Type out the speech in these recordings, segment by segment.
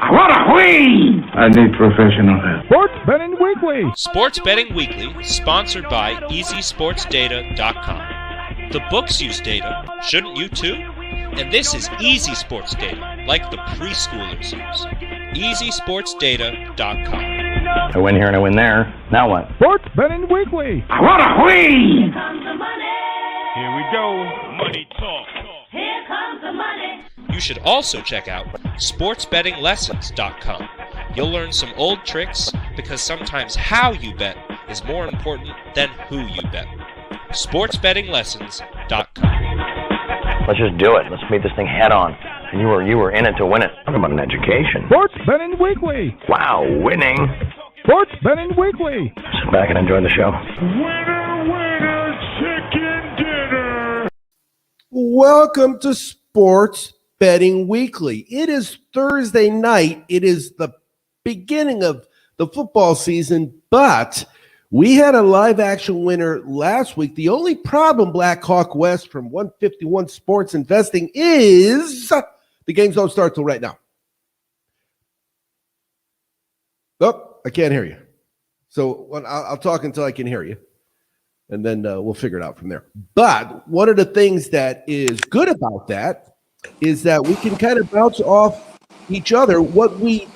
I want to win! I need professional help. Sports Betting Weekly. Sports Betting Weekly, sponsored by EasySportsData.com. The books use data, shouldn't you too? And this is easy sports data, like the preschoolers use. EasySportsData.com. I win here and I win there. Now what? Sports Betting Weekly. I want to win! Here comes the money. Here we go. Money talk. Here comes the money. You should also check out SportsBettingLessons.com. You'll learn some old tricks because sometimes how you bet is more important than who you bet. SportsBettingLessons.com. Let's just do it. Let's meet this thing head on. You were in it to win it. Talk about an education. Sports Betting Weekly. Wow, winning. Sports Betting Weekly. Sit back and enjoy the show. Winner, winner, chicken dinner. Welcome to Sports Betting Weekly. It is Thursday night. It is the beginning of the football season, but we had a live action winner last week. The only problem, Black Hawk West from 151 Sports Investing, is the games don't start till right now. Oh, I can't hear you. So I'll talk until I can hear you, and then we'll figure it out from there. But one of the things that is good about that is that we can kind of bounce off each other what we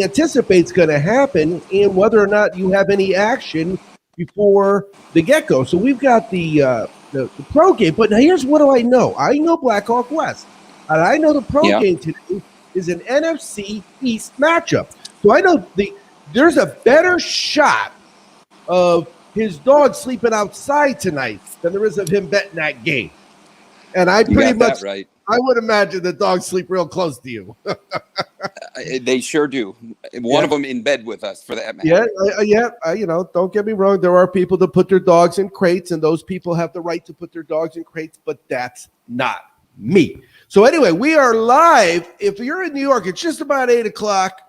anticipate is going to happen and whether or not you have any action before the get-go. So we've got the pro game, but now here's what do I know. I know Black Hawk West, and I know the pro game today is an NFC East matchup. So I know there's a better shot of his dog sleeping outside tonight than there is of him betting that game. And I pretty much right. I would imagine the dogs sleep real close to you. They sure do. One of them in bed with us, for that matter. Don't get me wrong. There are people that put their dogs in crates, and those people have the right to put their dogs in crates, but that's not me. So anyway, we are live. If you're in New York, it's just about 8 o'clock.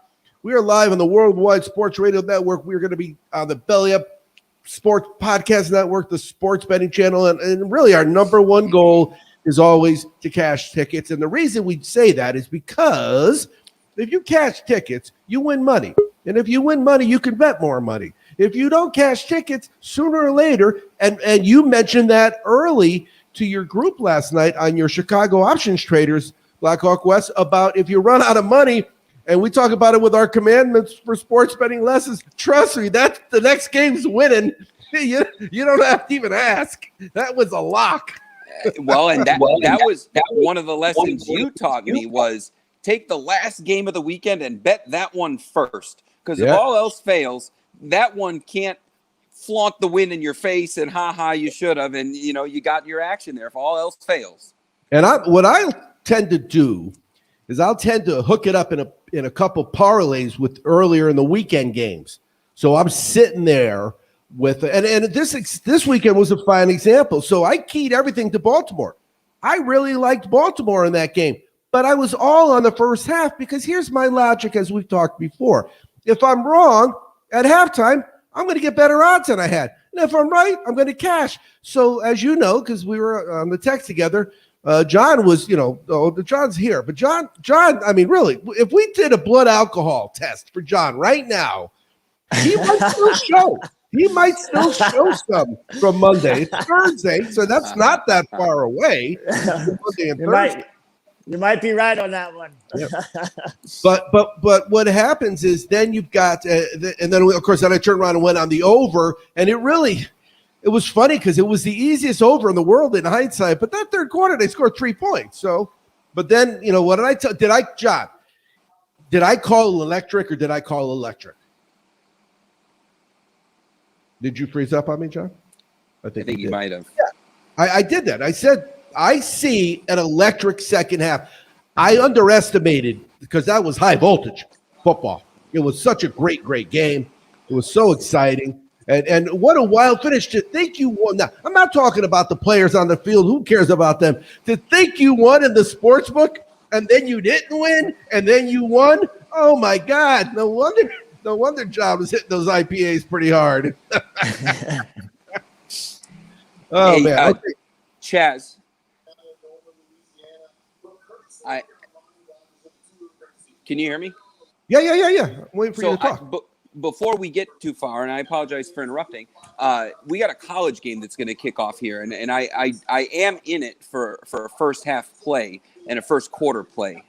We are live on the Worldwide Sports Radio Network. We're going to be on the Belly Up Sports Podcast Network, the Sports Betting Channel, and really our number one goal is always to cash tickets. And the reason we say that is because if you cash tickets, you win money. And if you win money, you can bet more money. If you don't cash tickets, sooner or later, and you mentioned that early to your group last night on your Chicago options traders, Black Hawk West, about if you run out of money, and we talk about it with our commandments for sports betting lessons, trust me, that's the next game's winning. You don't have to even ask. That was a lock. Well, and that was one of the lessons you taught me was take the last game of the weekend and bet that one first. Because if all else fails, that one can't flaunt the win in your face and you should have, and you got your action there if all else fails. And what I tend to do is I'll tend to hook it up in a couple parlays with earlier in the weekend games. So I'm sitting there with and this weekend was a fine example. So I keyed everything to Baltimore. I really liked Baltimore in that game, but I was all on the first half because here's my logic, as we've talked before. If I'm wrong at halftime, I'm going to get better odds than I had. And if I'm right, I'm going to cash. So as you know, because we were on the text together, John was, John's here. But John, I mean, really, if we did a blood alcohol test for John right now, he might still show. He might still show some from Monday. It's Thursday, so that's not that far away. Monday and Thursday. You might be right on that one. Yep. But what happens is then you've got, and then of course then I turned around and went on the over, and it was funny because it was the easiest over in the world in hindsight. But that third quarter they scored 3 points. So, but then what did I tell? John? Did I call electric or did I call electric? Did you freeze up on me, John? I think you might have. Yeah, I did that. I said, I see an electric second half. I underestimated because that was high voltage football. It was such a great game. It was so exciting. And what a wild finish to think you won. Now, I'm not talking about the players on the field. Who cares about them? To think you won in the sports book and then you didn't win and then you won. Oh, my God. No wonder John was hitting those IPAs pretty hard. Hey, man. Okay. Chaz. Can you hear me? Yeah. I'm waiting for you to talk. Before we get too far, and I apologize for interrupting, we got a college game that's going to kick off here, and I am in it for a first half play and a first quarter play.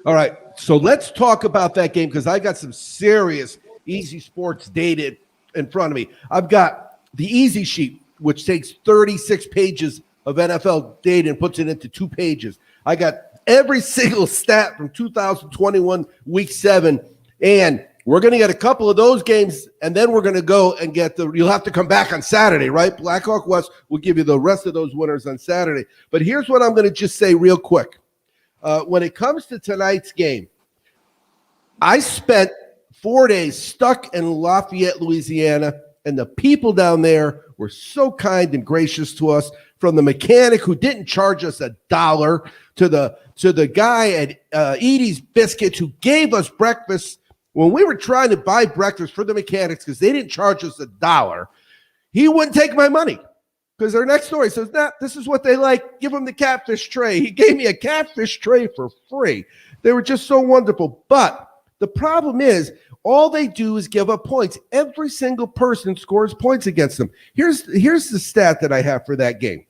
All right, so let's talk about that game because I got some serious Easy Sports data in front of me. I've got the Easy Sheet, which takes 36 pages of NFL data and puts it into 2 pages. I got every single stat from 2021 Week 7, and we're going to get a couple of those games, and then we're going to go and get you'll have to come back on Saturday, right? Blackhawk West will give you the rest of those winners on Saturday. But here's what I'm going to just say real quick. When it comes to tonight's game, I spent 4 days stuck in Lafayette, Louisiana, and the people down there were so kind and gracious to us, from the mechanic who didn't charge us $1 to the guy at Edie's Biscuits who gave us breakfast when we were trying to buy breakfast for the mechanics because they didn't charge us $1. He wouldn't take my money. Because their next story says, this is what they like. Give them the catfish tray. He gave me a catfish tray for free. They were just so wonderful. But the problem is, all they do is give up points. Every single person scores points against them. Here's the stat that I have for that game.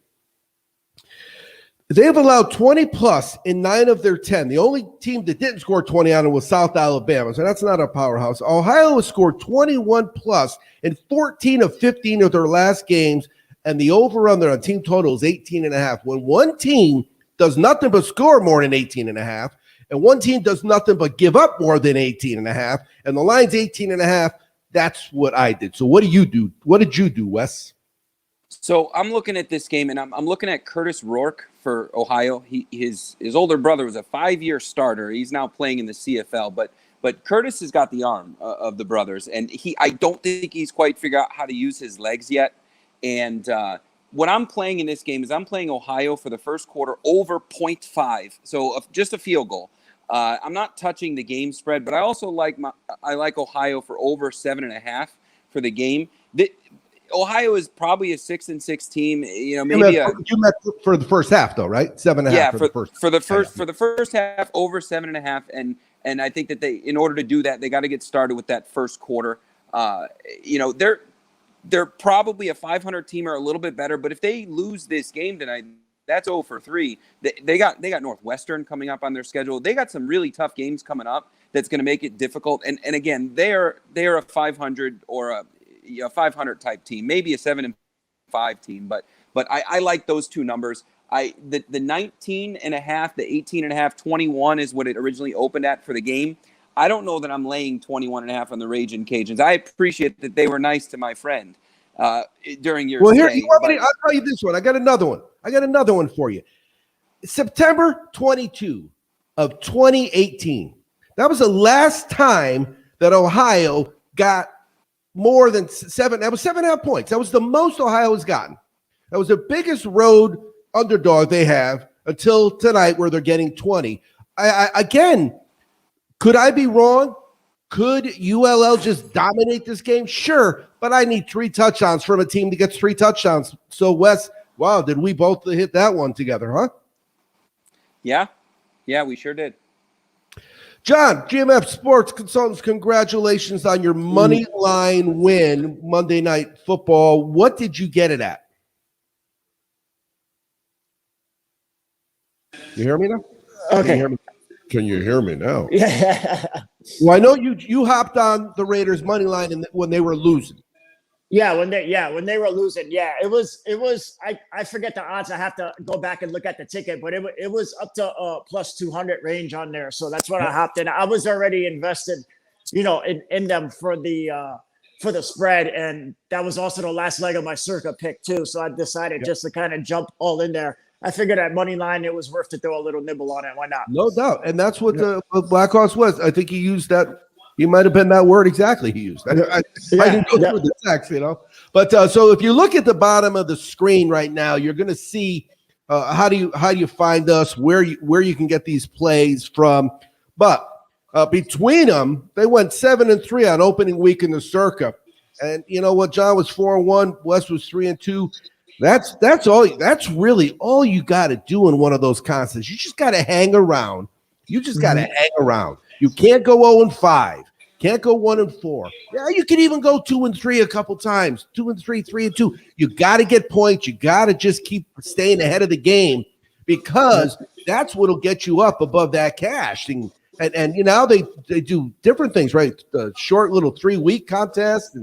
They've allowed 20-plus in 9 of their 10. The only team that didn't score 20 on it was South Alabama, so that's not a powerhouse. Ohio has scored 21-plus in 14 of 15 of their last games, and the over-under on team total is 18.5. When one team does nothing but score more than 18.5, and one team does nothing but give up more than 18.5, and the line's 18.5, that's what I did. So what do you do? What did you do, Wes? So I'm looking at this game, and I'm looking at Curtis Rourke for Ohio. His older brother was a 5-year starter. He's now playing in the CFL, but Curtis has got the arm of the brothers, and I don't think he's quite figured out how to use his legs yet. And what I'm playing in this game is I'm playing Ohio for the first quarter over 0.5, so just a field goal. I'm not touching the game spread, but I also like Ohio for over 7.5 for the game. Ohio is probably a 6-6 team. You meant for the first half, though, right? 7.5. Yeah, for the first half, over 7.5, and I think that in order to do that, they got to get started with that first quarter. They're probably a 500 team or a little bit better, but if they lose this game tonight, that's 0 for 3. They got Northwestern coming up on their schedule. They got some really tough games coming up that's going to make it difficult. And again, they're a 500 or a 500 type team, maybe a 7-5 team, but I like those two numbers. The 19.5, the 18.5, 21 is what it originally opened at for the game. I don't know that I'm laying 21.5 on the Ragin' Cajuns. I appreciate that they were nice to my friend during your stay. I'll tell you this one. I got another one for you. September 22 of 2018. That was the last time that Ohio got more than 7. That was 7.5 points. That was the most Ohio has gotten. That was the biggest road underdog they have until tonight, where they're getting 20. Again, could I be wrong? Could ULL just dominate this game? Sure, but I need 3 touchdowns from a team that gets 3 touchdowns. So, Wes, wow, did we both hit that one together, huh? Yeah, we sure did. John, GMF Sports Consultants, congratulations on your money line win Monday Night Football. What did you get it at? You hear me now? Okay. Can you hear me now? Yeah. Well, I know you hopped on the Raiders money line when they were losing. When they were losing. Yeah, it was I forget the odds. I have to go back and look at the ticket, but it was up to plus 200 range on there. So that's what I hopped in. I was already invested, in them for the spread, and that was also the last leg of my circa pick too. So I decided just to kind of jump all in there. I figured at money line it was worth to throw a little nibble on it. Why not? No doubt, and that's what the Blackhawks was. I think he used that. He might have been that word exactly he used. I didn't go through the text, But so if you look at the bottom of the screen right now, you're going to see how do you find us, where you can get these plays from. But between them, they went 7-3 on opening week in the circa. And you know what? John was 4-1. Wes was 3-2. That's all. That's really all you got to do in one of those contests. You just got to hang around. You can't go 0-5. Can't go 1-4. Yeah, you can even go 2-3 a couple times. 2-3, 3-2. You got to get points. You got to just keep staying ahead of the game because that's what'll get you up above that cash. And they do different things, right? Short little 3-week contest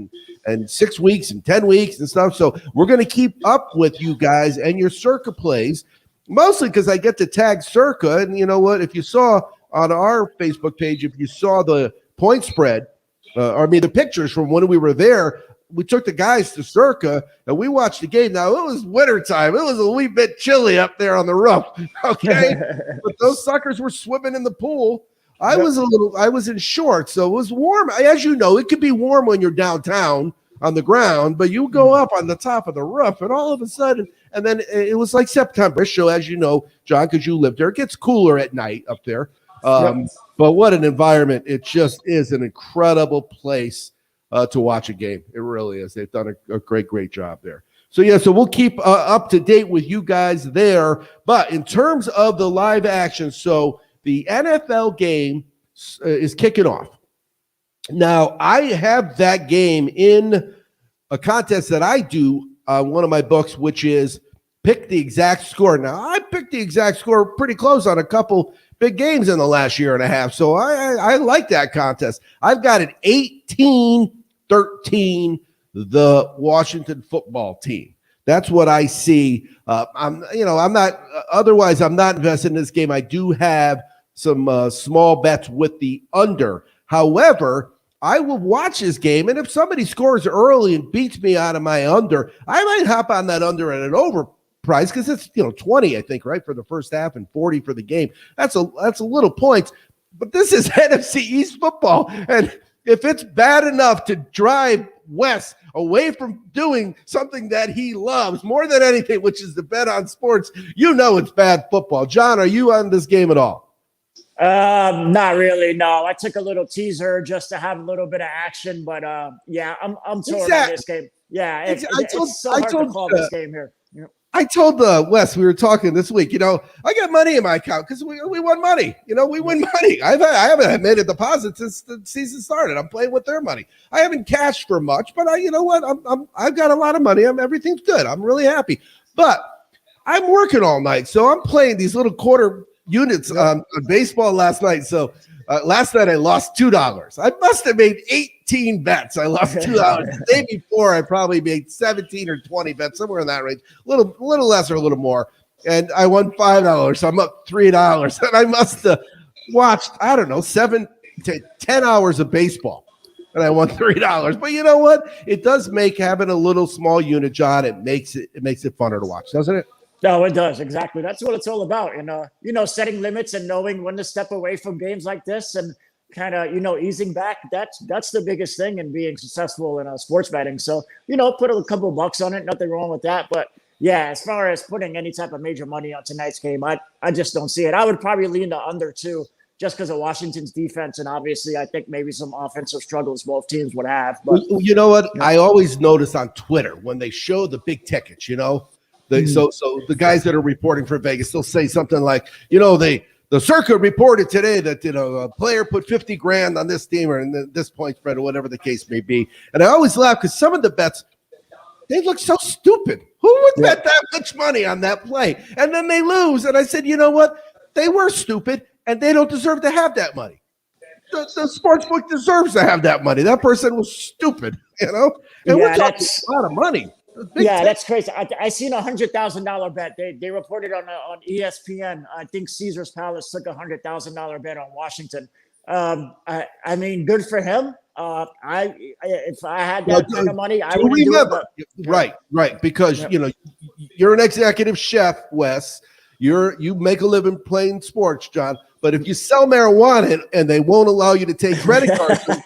and 6 weeks and 10 weeks and stuff. So we're going to keep up with you guys and your Circa plays, mostly because I get to tag Circa. And you know what? If you saw on our Facebook page, if you saw the point spread, the pictures from when we were there, we took the guys to Circa and we watched the game. Now, it was wintertime. It was a wee bit chilly up there on the roof, okay? But those suckers were swimming in the pool. I was in shorts, so it was warm. As you know, it could be warm when you're downtown on the ground, but you go up on the top of the roof, and all of a sudden, and then it was like September. So as you know, John, because you lived there, it gets cooler at night up there. But what an environment. It just is an incredible place to watch a game. It really is. They've done a great job there. So we'll keep up to date with you guys there. But in terms of the live action, so the NFL game is kicking off. Now, I have that game in a contest that I do on one of my books, which is pick the exact score. Now, I picked the exact score pretty close on a couple big games in the last year and a half. So I like that contest. I've got an 18-13, the Washington football team. That's what I see. I'm not invested in this game. I do have some small bets with the under. However, I will watch this game, and if somebody scores early and beats me out of my under, I might hop on that under at an over price because it's 20, I think, right, for the first half and 40 for the game. That's a little points, but this is NFC East football, and if it's bad enough to drive Wes away from doing something that he loves more than anything, which is to bet on sports, it's bad football. John, are you on this game at all? Not really. No, I took a little teaser just to have a little bit of action, but I'm torn on this game. Yeah, it's so hard to call this game here. I told Wes, we were talking this week, I got money in my account because we won money. We win money. I haven't made a deposit since the season started. I'm playing with their money. I haven't cashed for much, but I've got a lot of money. Everything's good. I'm really happy. But I'm working all night, so I'm playing these little quarter units on baseball last night. So last night I lost $2. I must have made 18 bets. I lost $2. The day before I probably made 17 or 20 bets, somewhere in that range, a little less or a little more. And I won $5. So I'm up $3. And I must have watched, 7 to 10 hours of baseball. And I won $3. But you know what? It does make having a little small unit, John, it makes it funner to watch, doesn't it? No, it does. Exactly. That's what it's all about. Setting limits and knowing when to step away from games like this and kind of, easing back. That's the biggest thing in being successful in sports betting. So, put a couple of bucks on it. Nothing wrong with that. But yeah, as far as putting any type of major money on tonight's game, I just don't see it. I would probably lean to under too, just because of Washington's defense. And obviously I think maybe some offensive struggles both teams would have. But you know what? I always notice on Twitter when they show the big tickets, so the guys that are reporting for Vegas, they'll say something like, the Circa reported today that, a player put 50 grand on this team or in this point spread or whatever the case may be. And I always laugh because some of the bets, they look so stupid. Who would bet that much money on that play? And then they lose. And I said, you know what? They were stupid and they don't deserve to have that money. The sports book deserves to have that money. That person was stupid, And we're talking a lot of money. That's crazy. I seen $100,000 bet. They reported on ESPN. I think Caesar's Palace took $100,000 bet on Washington. Good for him. If I had that kind of money, I would do it. Right. Because you're an executive chef, Wes. You make a living playing sports, John. But if you sell marijuana and they won't allow you to take credit cards, and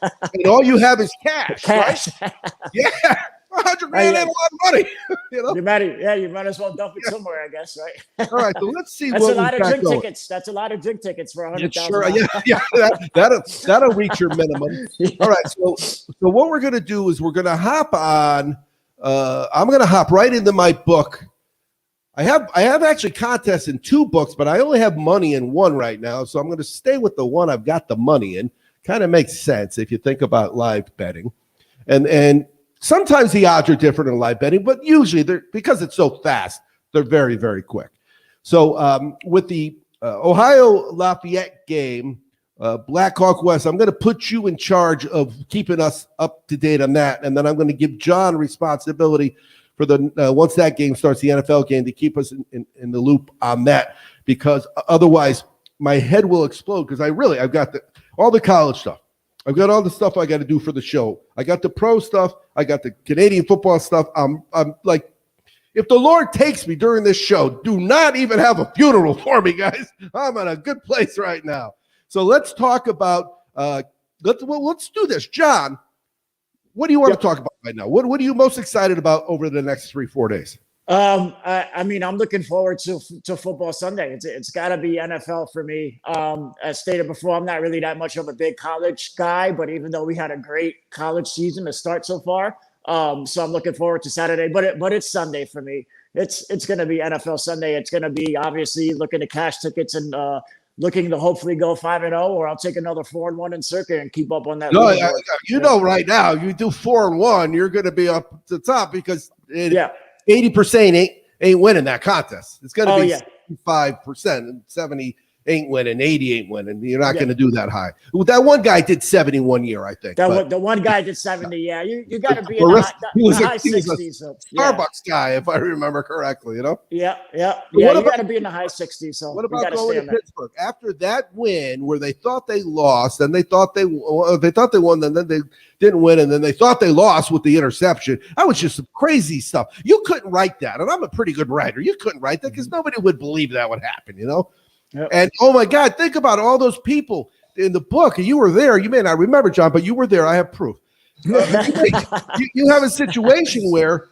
all you have is cash. Right? Yeah. $100 grand ain't a lot of money. You might as well dump it somewhere, I guess, right? All right, so let's see. That's a lot of drink tickets. That's a lot of drink tickets for $100,000. That'll reach your minimum. All right, so what we're gonna do is we're gonna hop on. I'm gonna hop right into my book I have actually contests in 2 books, but I only have money in one right now, so I'm going to stay with the one I've got the money in. Kind of makes sense if you think about live betting, and sometimes the odds are different in live betting, but usually because it's so fast, they're very, very quick. So with the Ohio Lafayette game, Blackhawk West, I'm going to put you in charge of keeping us up to date on that, and then I'm going to give John responsibility for the once that game starts, the NFL game, to keep us in the loop on that, because otherwise my head will explode, because I've got all the college stuff. I've got all the stuff I got to do for the show. I got the pro stuff. I got the Canadian football stuff. I'm like, if the Lord takes me during this show, do not even have a funeral for me, guys. I'm in a good place right now. So let's talk about let's do this. John, what do you want to talk about right now? What are you most excited about over the next 3-4 days? I mean, I'm looking forward to Football Sunday. It's got to be NFL for me. As stated before, I'm not really that much of a big college guy, but even though we had a great college season to start so far, so I'm looking forward to Saturday. But it's Sunday for me. It's going to be NFL Sunday. It's going to be obviously looking to cash tickets and looking to hopefully go 5-0, or I'll take another 4-1 in circuit and keep up on that. No, right now, you do 4-1, you're going to be up at the top, because 80% ain't winning that contest. It's going to be 65%, and 70 ain't winning, 80 ain't winning. You're not going to do that high. Well, that one guy did 70 one year, I think. The one guy did 70. Yeah, you got to be in the high 60s. So, Starbucks guy, if I remember correctly. Yeah. You got to be in the high 60s. So what about going to Pittsburgh after that win, where they thought they lost, and they thought they won, and then they didn't win, and then they thought they lost with the interception? That was just some crazy stuff. You couldn't write that, and I'm a pretty good writer. You couldn't write that because nobody would believe that would happen. Yep. And oh my God, think about all those people in the book. You were there. You may not remember, John, but you were there. I have proof. You have a situation where,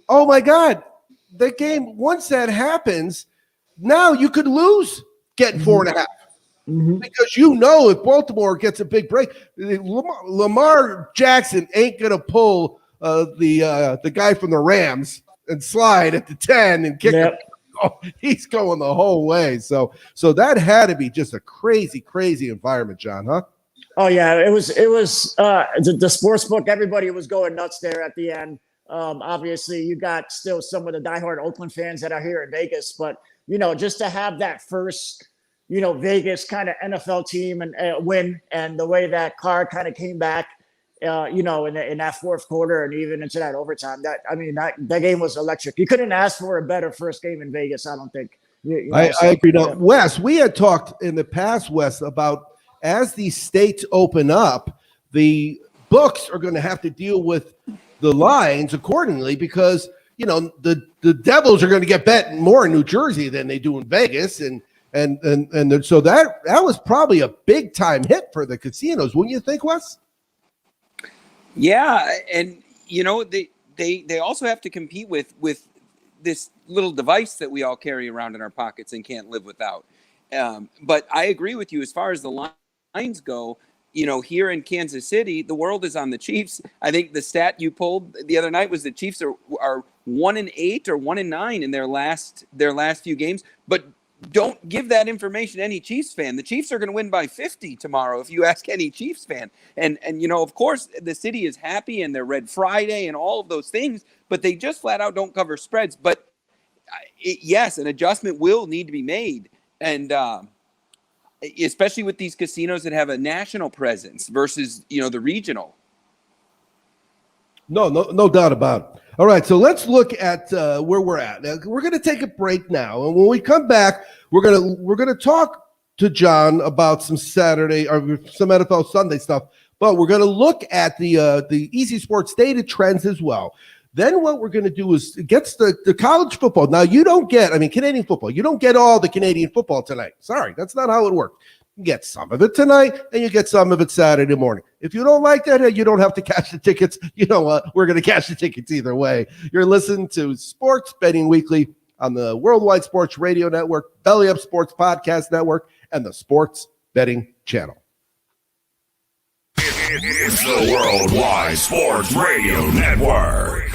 oh my God, the game, once that happens, now you could lose getting 4.5. Because if Baltimore gets a big break, Lamar Jackson ain't going to pull the guy from the Rams and slide at the 10 and kick it. Oh, he's going the whole way. So that had to be just a crazy, crazy environment, John, huh? Oh yeah, it was the sports book. Everybody was going nuts there at the end. Obviously, you got still some of the diehard Oakland fans that are here in Vegas, but just to have that first, Vegas kind of NFL team and win, and the way that card kind of came back, in that fourth quarter and even into that overtime, that game was electric. You couldn't ask for a better first game in Vegas, I don't think. I agree. Now, Wes, we had talked in the past, Wes, about as these states open up, the books are going to have to deal with the lines accordingly, because the Devils are going to get bet more in New Jersey than they do in Vegas, and so that was probably a big time hit for the casinos, wouldn't you think, Wes? Yeah, and they also have to compete with this little device that we all carry around in our pockets and can't live without. But I agree with you as far as the lines go. Here in Kansas City, the world is on the Chiefs. I think the stat you pulled the other night was the Chiefs are 1-8 or 1-9 in their last few games. But don't give that information to any Chiefs fan. The Chiefs are going to win by 50 tomorrow if you ask any Chiefs fan. And of course, the city is happy and they're Red Friday and all of those things, but they just flat out don't cover spreads. But yes, an adjustment will need to be made. And especially with these casinos that have a national presence versus, the regional. No doubt about it. All right, so let's look at where we're at. Now, we're going to take a break now, and when we come back, we're going to talk to John about some Saturday or some NFL Sunday stuff. But we're going to look at the Easy Sports data trends as well. Then what we're going to do is get the college football. Now you don't get, Canadian football. You don't get all the Canadian football tonight. Sorry, that's not how it works. You get some of it tonight, and you get some of it Saturday morning. If you don't like that, you don't have to cash the tickets. You know what? We're going to cash the tickets either way. You're listening to Sports Betting Weekly on the Worldwide Sports Radio Network, Belly Up Sports Podcast Network, and the Sports Betting Channel. It's the Worldwide Sports Radio Network.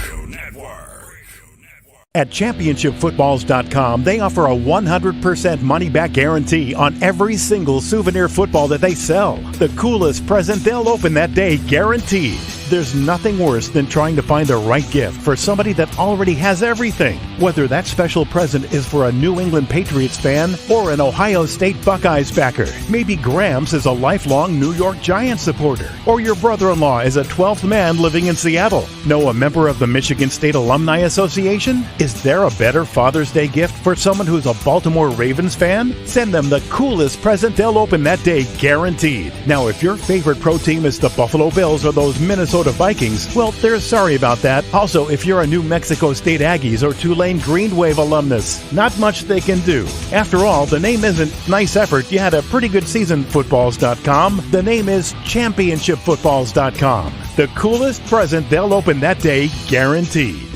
At ChampionshipFootballs.com, they offer a 100% money-back guarantee on every single souvenir football that they sell. The coolest present they'll open that day, guaranteed. There's nothing worse than trying to find the right gift for somebody that already has everything. Whether that special present is for a New England Patriots fan or an Ohio State Buckeyes backer. Maybe Gramps is a lifelong New York Giants supporter. Or your brother-in-law is a 12th man living in Seattle. Know a member of the Michigan State Alumni Association? Is there a better Father's Day gift for someone who's a Baltimore Ravens fan? Send them the coolest present they'll open that day, guaranteed. Now, if your favorite pro team is the Buffalo Bills or those Minnesota Vikings, well, they're sorry about that. Also, if you're a New Mexico State Aggies or Tulane Green Wave alumnus, not much they can do. After all, the name isn't nice effort, you had a pretty good season, footballs.com. The name is championshipfootballs.com. The coolest present they'll open that day, guaranteed.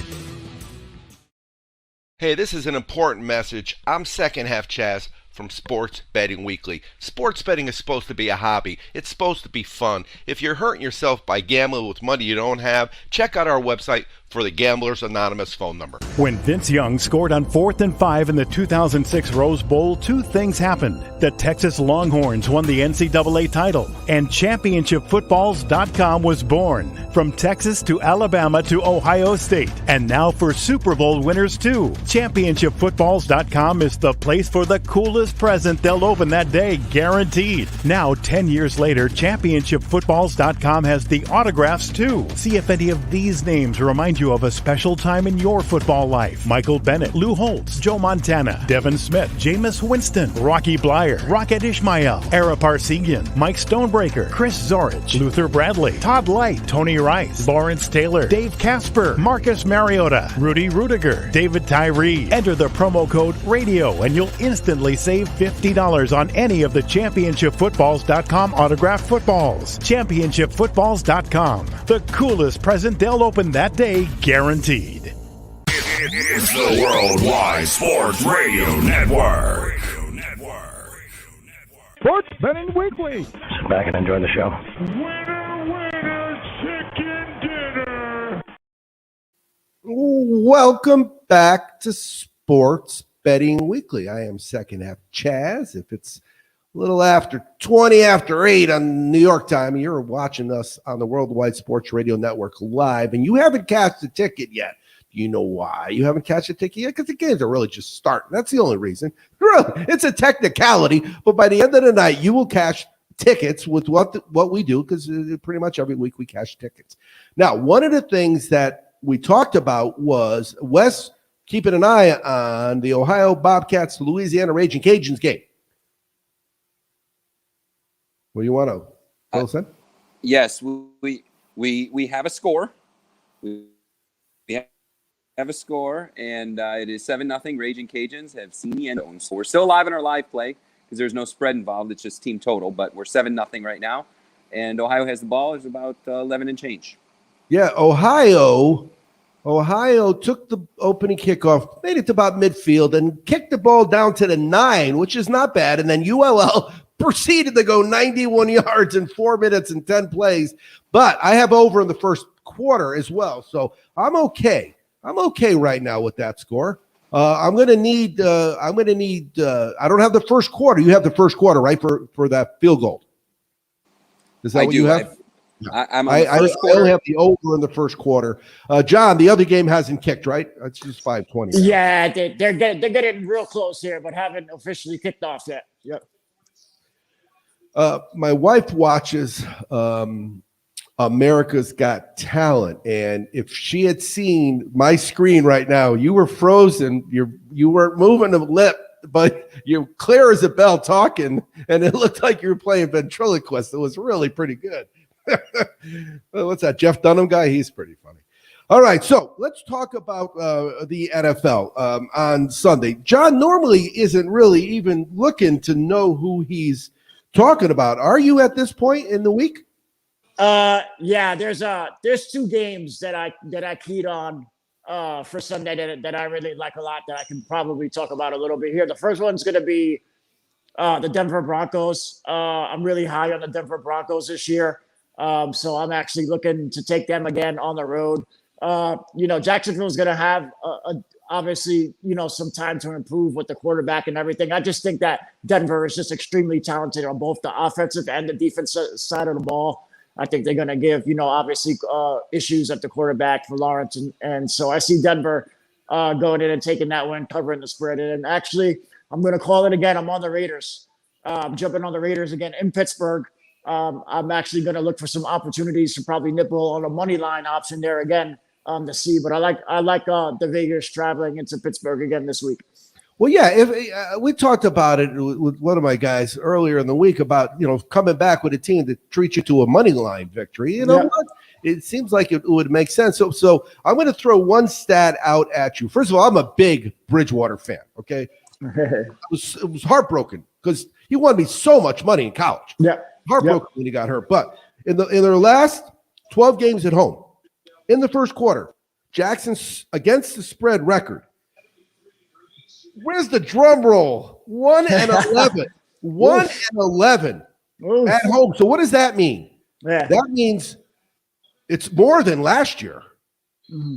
Hey, this is an important message. I'm Second Half Chaz from Sports Betting Weekly. Sports betting is supposed to be a hobby. It's supposed to be fun. If you're hurting yourself by gambling with money you don't have, check out our website for the Gamblers Anonymous phone number. When Vince Young scored on 4th and 5 in the 2006 Rose Bowl, two things happened. The Texas Longhorns won the NCAA title, and ChampionshipFootballs.com was born. From Texas to Alabama to Ohio State, and now for Super Bowl winners too. ChampionshipFootballs.com is the place for the coolest present they'll open that day, guaranteed. Now, 10 years later, ChampionshipFootballs.com has the autographs too. See if any of these names remind you of a special time in your football life. Michael Bennett, Lou Holtz, Joe Montana, Devin Smith, Jameis Winston, Rocky Blyer, Rocket Ishmael, Ara Parsegian, Mike Stonebreaker, Chris Zorich, Luther Bradley, Todd Light, Tony Rice, Lawrence Taylor, Dave Casper, Marcus Mariota, Rudy Rudiger, David Tyree. Enter the promo code RADIO and you'll instantly save $50 on any of the ChampionshipFootballs.com autographed footballs. ChampionshipFootballs.com. The coolest present they'll open that day, guaranteed. It's the Worldwide Sports Radio Network. Sports Betting Weekly. Sit back and enjoy the show. Winner, chicken dinner. Welcome back to Sports Betting Weekly. I am Second Half Chaz. If it's a little after 20 after 8 on New York time, you're watching us on the Worldwide Sports Radio Network live, and you haven't cashed a ticket yet. Do you know why you haven't cashed a ticket yet? Because the games are really just starting. That's the only reason. Really, it's a technicality, but by the end of the night, you will cash tickets with what we do, because pretty much every week we cash tickets. Now, one of the things that we talked about was Wes keeping an eye on the Ohio Bobcats, Louisiana Raging Cajuns game. What do you want to tell us then? Yes, we have a score. We have a score, and it is 7-0. Raging Cajuns have seen the end zone. So we're still alive in our live play because there's no spread involved. It's just team total, but we're 7-0 right now. And Ohio has the ball. It's about 11 and change. Yeah, Ohio took the opening kickoff, made it to about midfield, and kicked the ball down to the 9, which is not bad. And then ULL proceeded to go 91 yards in 4 minutes and 10 plays. But I have over in the first quarter as well. So I'm okay. I'm okay right now with that score. I'm going to need, I don't have the first quarter. You have the first quarter, right, for that field goal. Is that what you have? I'm on the first quarter. I only have the over in the first quarter. John, the other game hasn't kicked, right? It's just 5:20. Yeah, they're getting real close here, but haven't officially kicked off yet. Yep. My wife watches America's Got Talent, and if she had seen my screen right now, you were frozen. You weren't moving a lip, but you're clear as a bell talking, and it looked like you were playing ventriloquist. It was really pretty good. What's that, Jeff Dunham guy? He's pretty funny. All right, so let's talk about the NFL on Sunday. John normally isn't really even looking to know who he's talking about. Are you at this point in the week? Yeah, there's 2 games that I keyed on for Sunday that I really like a lot, that I can probably talk about a little bit here. The first one's going to be the Denver Broncos. I'm really high on the Denver Broncos this year. So I'm actually looking to take them again on the road. Jacksonville's going to have obviously, some time to improve with the quarterback and everything. I just think that Denver is just extremely talented on both the offensive and the defensive side of the ball. I think they're going to give, obviously issues at the quarterback for Lawrence. And so I see Denver going in and taking that win, covering the spread. And actually, I'm going to call it again. I'm on the Raiders. I'm jumping on the Raiders again in Pittsburgh. I'm actually going to look for some opportunities to probably nibble on a money line option there again to see. But I like the Vegas traveling into Pittsburgh again this week. Well, yeah, if we talked about it with one of my guys earlier in the week about, coming back with a team that treats you to a money line victory. What? It seems like it would make sense. So I'm going to throw one stat out at you. First of all, I'm a big Bridgewater fan, okay? It was heartbroken because he won me so much money in college. Yeah. Heartbroken when he got hurt. But in their last 12 games at home, in the first quarter, Jackson's against the spread record. Where's the drum roll? 1-11. 1-11 at home. So what does that mean? Yeah. That means it's more than last year,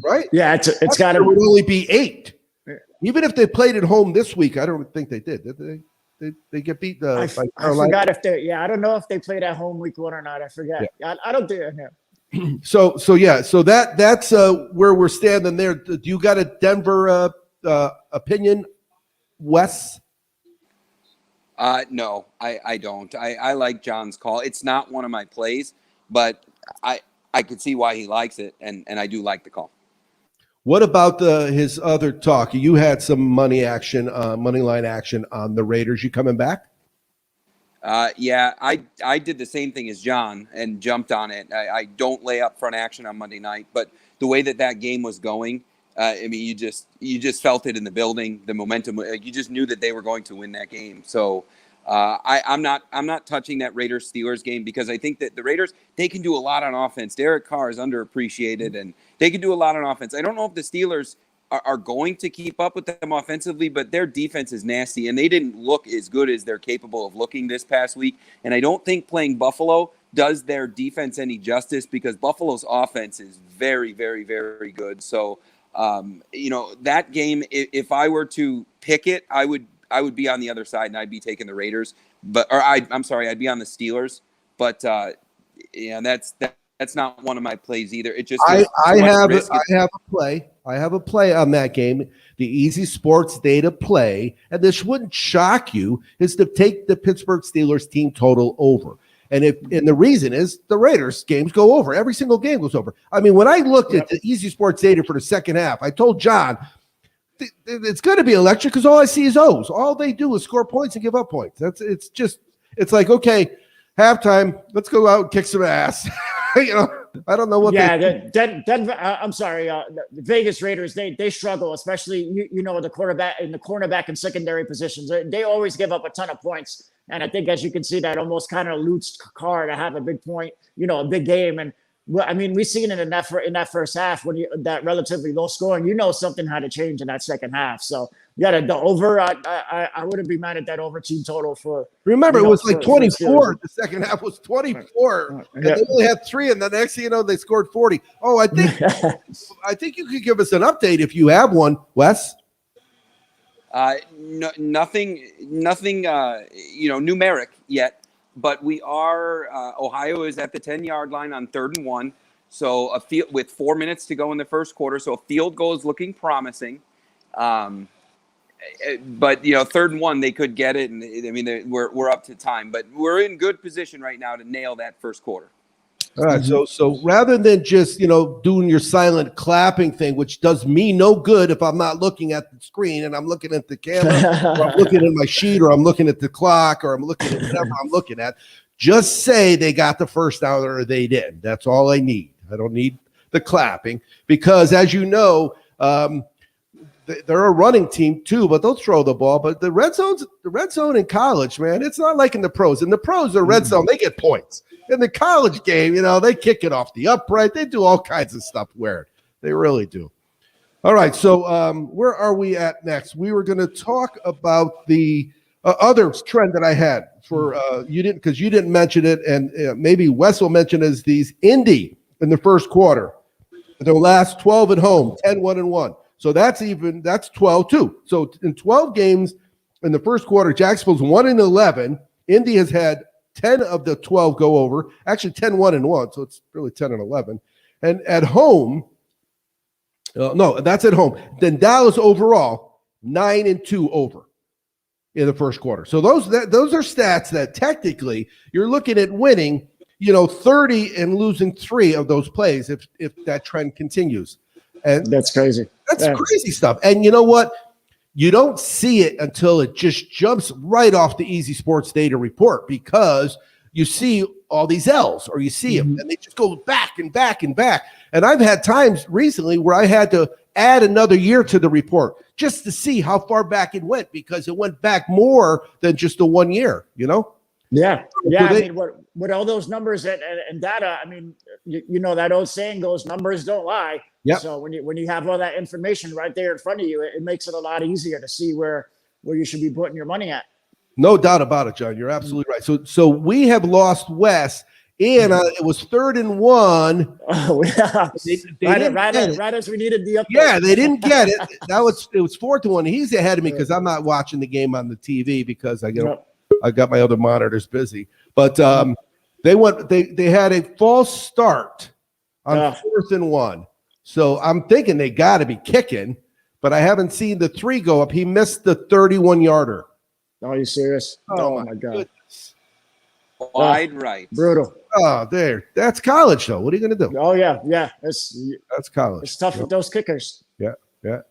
right? Yeah, it's got to only be 8. Even if they played at home this week, I don't think they did. Did they? They get beat by Carolina? I forgot if they. Yeah, I don't know if they played at home week 1 or not. I forget. Yeah. I don't think. Yeah. So that's where we're standing there. Do you got a Denver opinion, Wes? No, I don't. I like John's call. It's not one of my plays, but I could see why he likes it, and I do like the call. What about his other talk? You had some money line action on the Raiders. You coming back? Yeah, I did the same thing as John and jumped on it. I don't lay up front action on Monday night, but the way that game was going, you just felt it in the building, the momentum. You just knew that they were going to win that game. So I'm not touching that Raiders Steelers game because I think that the Raiders, they can do a lot on offense. Derek Carr is underappreciated and they can do a lot on offense. I don't know if the Steelers are going to keep up with them offensively, but their defense is nasty and they didn't look as good as they're capable of looking this past week. And I don't think playing Buffalo does their defense any justice because Buffalo's offense is very, very, very good. So, that game, if I were to pick it, I would be on the other side and I'd be taking the Raiders, I'd be on the Steelers, but that's not one of my plays either. It just I have a play on that game. The Easy Sports Data play, and this wouldn't shock you, is to take the Pittsburgh Steelers team total over. And the reason is the Raiders games go over. Every single game goes over. I mean, when I looked at the Easy Sports Data for the second half, I told John, it's going to be electric because all I see is O's. All they do is score points and give up points. It's like, okay, halftime, let's go out and kick some ass. I don't know what. Yeah, Denver. I'm sorry, the Vegas Raiders. They struggle, especially the quarterback and the cornerback and secondary positions. They always give up a ton of points, and I think as you can see, that almost kind of elutes Carr to have a big point, a big game. And I mean, we've seen it in that first half when that relatively low scoring. Something had to change in that second half. So yeah, the over. I wouldn't be mad at that over team total for. Remember, it was like 24. The second half was 24, and they only had 3. And the next thing you know, they scored 40. Oh, I think you could give us an update if you have one, Wes. Nothing. Numeric yet. But we are. Ohio is at the 10-yard line on 3rd and 1. So a field with 4 minutes to go in the first quarter. So a field goal is looking promising. But 3rd and 1, they could get it, and I mean we're up to time. But we're in good position right now to nail that first quarter. All right, so rather than just doing your silent clapping thing, which does me no good if I'm not looking at the screen and I'm looking at the camera, or I'm looking at my sheet, or I'm looking at the clock, or I'm looking at whatever I'm looking at, just say they got the first down or they did. That's all I need. I don't need the clapping because, as you know, they're a running team too, but they'll throw the ball. But the red zone in college, man, it's not like in the pros. In the pros, the red zone, they get points. In the college game, they kick it off the upright. They do all kinds of stuff weird. They really do. All right, so where are we at next? We were going to talk about the other trend that I had for you didn't mention it, and maybe Wes will mention as these Indy in the first quarter. The last 12 at home, 10-1-1. So that's 12 too. So in 12 games in the first quarter, Jacksonville's 1-11. Indy has had 10 of the 12 go over. Actually, 10-1-1. So it's really 10-11. And at home, no, that's at home. Then Dallas overall 9-2 over in the first quarter. So those are stats that technically you're looking at winning, 30 and losing 3 of those plays if that trend continues. And that's crazy. That's crazy stuff. And you know what? You don't see it until it just jumps right off the Easy Sports Data report, because you see all these L's, or you see them, and they just go back and back and back. And I've had times recently where I had to add another year to the report just to see how far back it went, because it went back more than just the 1 year, Yeah. Yeah. I mean, with all those numbers and data, I mean, that old saying goes, numbers don't lie. Yep. So when you have all that information right there in front of you, it makes it a lot easier to see where you should be putting your money at. No doubt about it, John. You're absolutely right. So we have lost Wes, and it was 3rd and 1. Oh yeah, right as we needed the update. Yeah, they didn't get it. It was 4th and 1. He's ahead of me because I'm not watching the game on the TV because I got my other monitors busy. But they had a false start on 4th and 1. So I'm thinking they got to be kicking, but I haven't seen the 3 go up. He missed the 31-yarder. Are you serious? Oh my God. Goodness. Wide right. Brutal. Oh, there. That's college, though. What are you going to do? Oh, yeah. Yeah. That's college. It's tough with those kickers. Yeah. Yeah.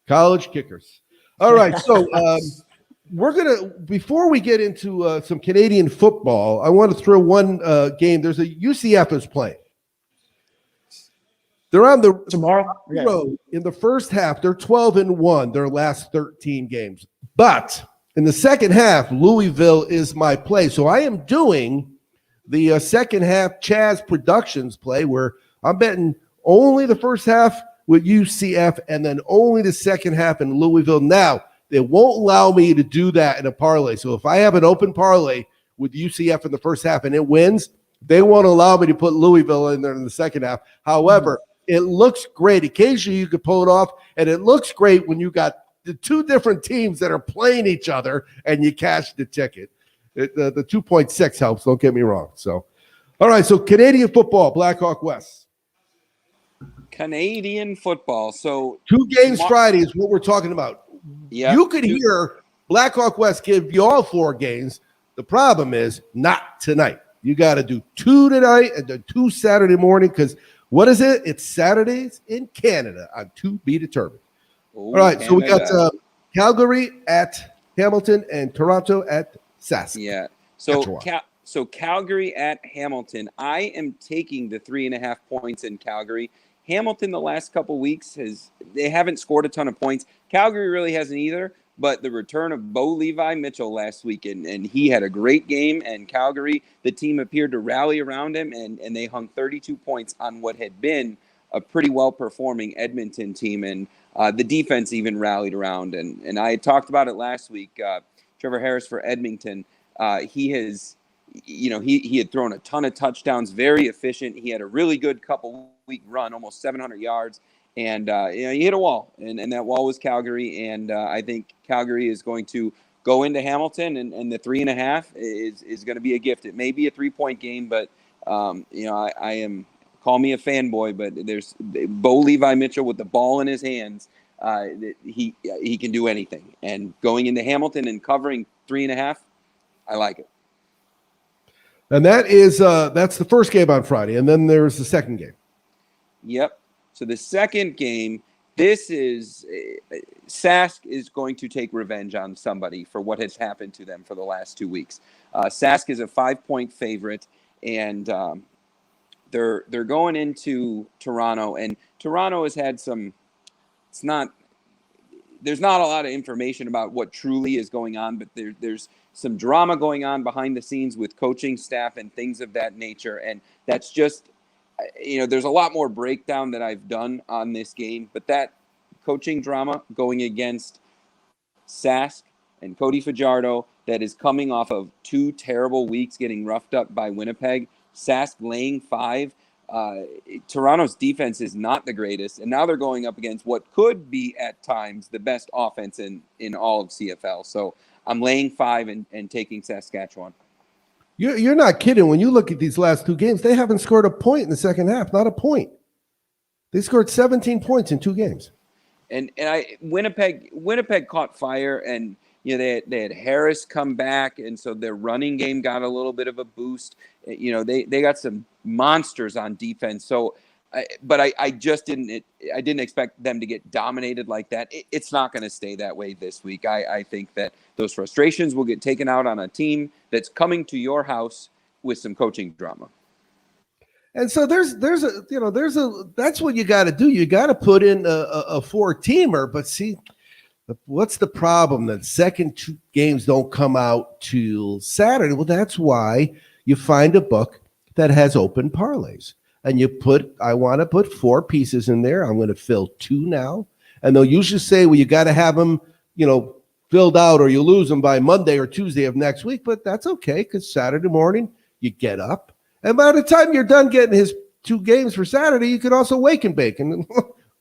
College kickers. All right. So we're going to, before we get into some Canadian football, I want to throw one game. There's a UCF is playing. They're on the tomorrow road in the first half. They're 12-1 their last 13 games. But in the second half, Louisville is my play. So I am doing the second half Chaz Productions play, where I'm betting only the first half with UCF and then only the second half in Louisville. Now, they won't allow me to do that in a parlay. So if I have an open parlay with UCF in the first half and it wins, they won't allow me to put Louisville in there in the second half. However, it looks great. Occasionally you could pull it off, and it looks great when you got the 2 different teams that are playing each other and you cash the ticket. The 2.6 helps, don't get me wrong. So, all right, so Canadian football, Blackhawk West. Canadian football. So 2 games Friday is what we're talking about. Yeah, you could hear Blackhawk West give you all 4 games. The problem is not tonight. You got to do 2 tonight and then 2 Saturday morning, because what is it? It's Saturdays in Canada on to be determined. All right, Canada. So we got Calgary at Hamilton and Toronto at Sask. Yeah. So Calgary at Hamilton. I am taking the 3.5 points in Calgary. Hamilton the last couple weeks they haven't scored a ton of points. Calgary really hasn't either. But the return of Bo Levi Mitchell last week, and he had a great game. And Calgary, the team appeared to rally around him, and they hung 32 points on what had been a pretty well-performing Edmonton team. And the defense even rallied around. And I had talked about it last week. Trevor Harris for Edmonton, he had thrown a ton of touchdowns, very efficient. He had a really good couple-week run, almost 700 yards. And, he hit a wall, and that wall was Calgary. And I think Calgary is going to go into Hamilton, and the 3.5 is going to be a gift. It may be a 3-point game, but, I am, call me a fanboy, but there's Bo Levi Mitchell with the ball in his hands. He can do anything. And going into Hamilton and covering 3.5, I like it. And that's the first game on Friday. And then there's the second game. Yep. So the second game, this is Sask is going to take revenge on somebody for what has happened to them for the last 2 weeks. Sask is a 5-point favorite, and they're going into Toronto, and Toronto has had some. There's not a lot of information about what truly is going on, but there's some drama going on behind the scenes with coaching staff and things of that nature, and that's just. There's a lot more breakdown that I've done on this game, but that coaching drama going against Sask and Cody Fajardo that is coming off of 2 terrible weeks getting roughed up by Winnipeg, Sask laying 5. Toronto's defense is not the greatest, and now they're going up against what could be at times the best offense in all of CFL. So I'm laying 5 and taking Saskatchewan. You're not kidding. When you look at these last 2 games, they haven't scored a point in the second half. Not a point. They scored 17 points in 2 games. And Winnipeg caught fire, and they had Harris come back, and so their running game got a little bit of a boost. They got some monsters on defense. So, but I just didn't expect them to get dominated like that. It's not going to stay that way this week. I think that those frustrations will get taken out on a team that's coming to your house with some coaching drama. And so there's that's what you got to do. You got to put in a 4-teamer, but see, what's the problem? That second 2 games don't come out till Saturday. Well, that's why you find a book that has open parlays. And I want to put 4 pieces in there. I'm going to fill 2 now. And they'll usually say, well, you got to have them, filled out or you lose them by Monday or Tuesday of next week. But that's okay, because Saturday morning you get up. And by the time you're done getting his 2 games for Saturday, you could also wake and bake. And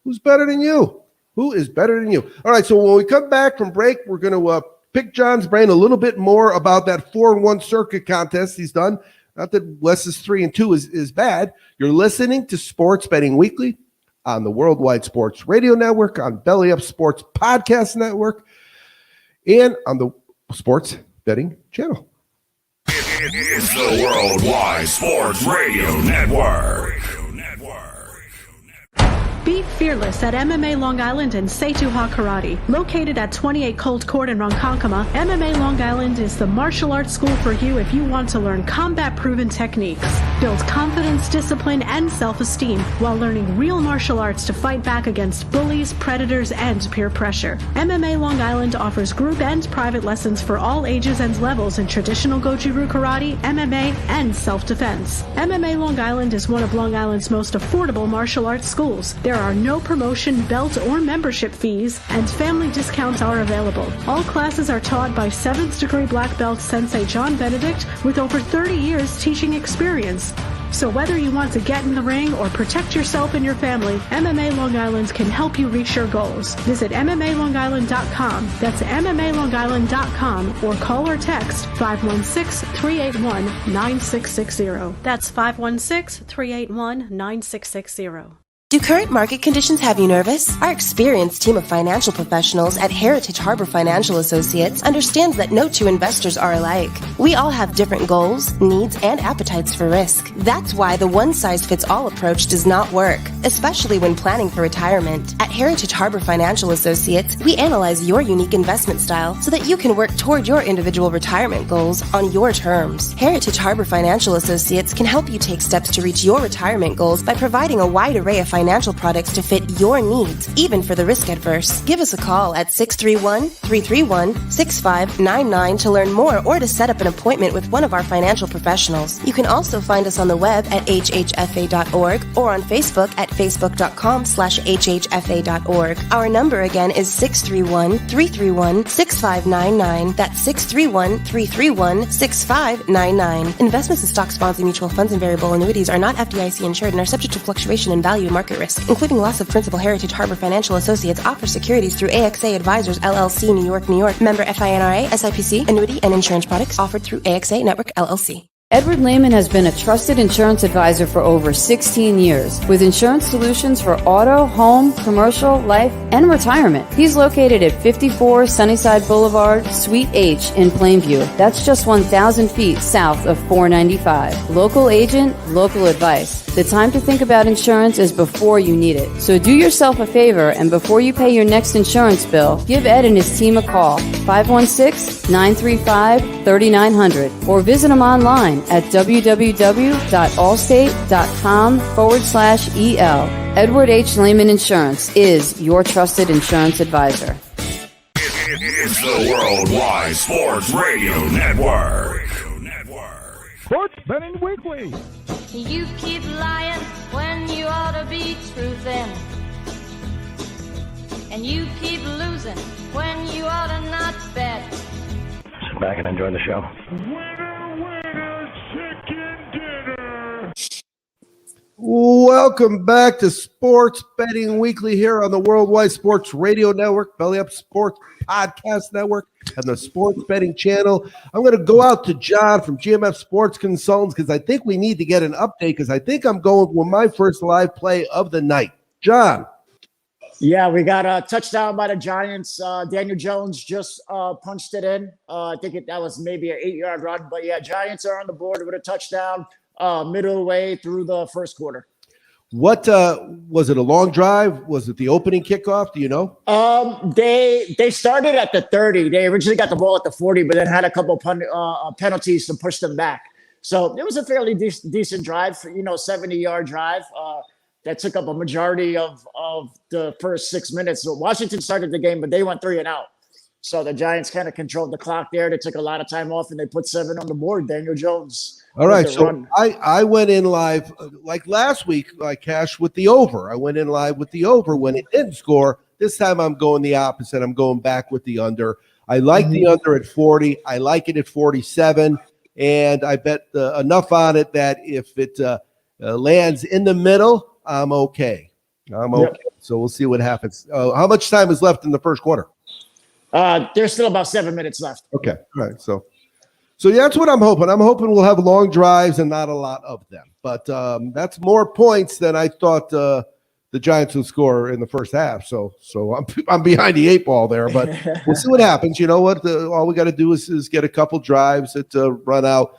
who's better than you? Who is better than you? All right, so when we come back from break, we're going to pick John's brain a little bit more about that 4-1 circuit contest he's done. Not that Wes's 3-2 is bad. You're listening to Sports Betting Weekly on the Worldwide Sports Radio Network, on Belly Up Sports Podcast Network, and on the Sports Betting Channel. It's the Worldwide Sports Radio Network. Be fearless at MMA Long Island and Setuha Karate. Located at 28 Colt Court in Ronkonkoma, MMA Long Island is the martial arts school for you if you want to learn combat-proven techniques, build confidence, discipline, and self-esteem while learning real martial arts to fight back against bullies, predators, and peer pressure. MMA Long Island offers group and private lessons for all ages and levels in traditional Goju-Ryu Karate, MMA, and self-defense. MMA Long Island is one of Long Island's most affordable martial arts schools. There are no promotion, belt, or membership fees, and family discounts are available. All classes are taught by 7th degree black belt Sensei John Benedict with over 30 years teaching experience. So whether you want to get in the ring or protect yourself and your family, MMA Long Island can help you reach your goals. Visit MMALongIsland.com. That's MMALongIsland.com, or call or text 516-381-9660. That's 516-381-9660. Do current market conditions have you nervous? Our experienced team of financial professionals at Heritage Harbor Financial Associates understands that no 2 investors are alike. We all have different goals, needs, and appetites for risk. That's why the one-size-fits-all approach does not work, especially when planning for retirement. At Heritage Harbor Financial Associates, we analyze your unique investment style so that you can work toward your individual retirement goals on your terms. Heritage Harbor Financial Associates can help you take steps to reach your retirement goals by providing a wide array of financial products to fit your needs, even for the risk adverse. Give us a call at 631-331-6599 to learn more or to set up an appointment with one of our financial professionals. You can also find us on the web at hhfa.org or on Facebook at facebook.com/hhfa.org. Our number again is 631-331-6599. That's 631-331-6599. Investments in stock, bonds, and mutual funds and variable annuities are not FDIC insured and are subject to fluctuation in value and market risk, including loss of principal. Heritage Harbor Financial Associates offers securities through AXA Advisors LLC, New York, New York. Member FINRA, SIPC. Annuity and insurance products offered through AXA Network LLC. Edward Lehman has been a trusted insurance advisor for over 16 years with insurance solutions for auto, home, commercial, life, and retirement. He's located at 54 Sunnyside Boulevard, Suite H in Plainview. That's just 1,000 feet south of 495. Local agent, local advice. The time to think about insurance is before you need it. So do yourself a favor, and before you pay your next insurance bill, give Ed and his team a call, 516-935-3900, or visit him online at www.allstate.com/EL. Edward H. Lehman Insurance is your trusted insurance advisor. It's the Worldwide Sports Radio Network. Sports Betting Weekly. You keep lying when you ought to be truthin'. And you keep losing when you ought to not bet. Sit back and enjoy the show. Welcome back to Sports Betting Weekly here on the Worldwide Sports Radio Network, Belly Up Sports Podcast Network, and the Sports Betting Channel. I'm going to go out to John from GMF Sports Consultants because I think we need to get an update because I think I'm going with my first live play of the night. John. Yeah, we got a touchdown by the Giants. Daniel Jones just punched it in. I think that was maybe an 8-yard run. But, yeah, Giants are on the board with a touchdown middle way through the first quarter. What was it, a long drive? Was it the opening kickoff? Do you know? They started at the 30. They originally got the ball at the 40, but then had a couple penalties to push them back. So it was a fairly decent drive, 70-yard drive. That took up a majority of the first 6 minutes. So Washington started the game, but they went 3 and out. So the Giants kind of controlled the clock there. They took a lot of time off, and they put 7 on the board. Daniel Jones. All right, so I went in live like last week. I cashed with the over. I went in live with the over when it didn't score. This time I'm going the opposite. I'm going back with the under. I like the under at 40. I like it at 47, and I bet enough on it that if it lands in the middle, I'm okay. Yep. So we'll see what happens. How much time is left in the first quarter? There's still about 7 minutes left. Okay, all right. So yeah, that's what I'm hoping. I'm hoping we'll have long drives and not a lot of them. But that's more points than I thought the Giants would score in the first half. So I'm behind the 8 ball there. But we'll see what happens. You know what? All we got to do is get a couple drives that run out.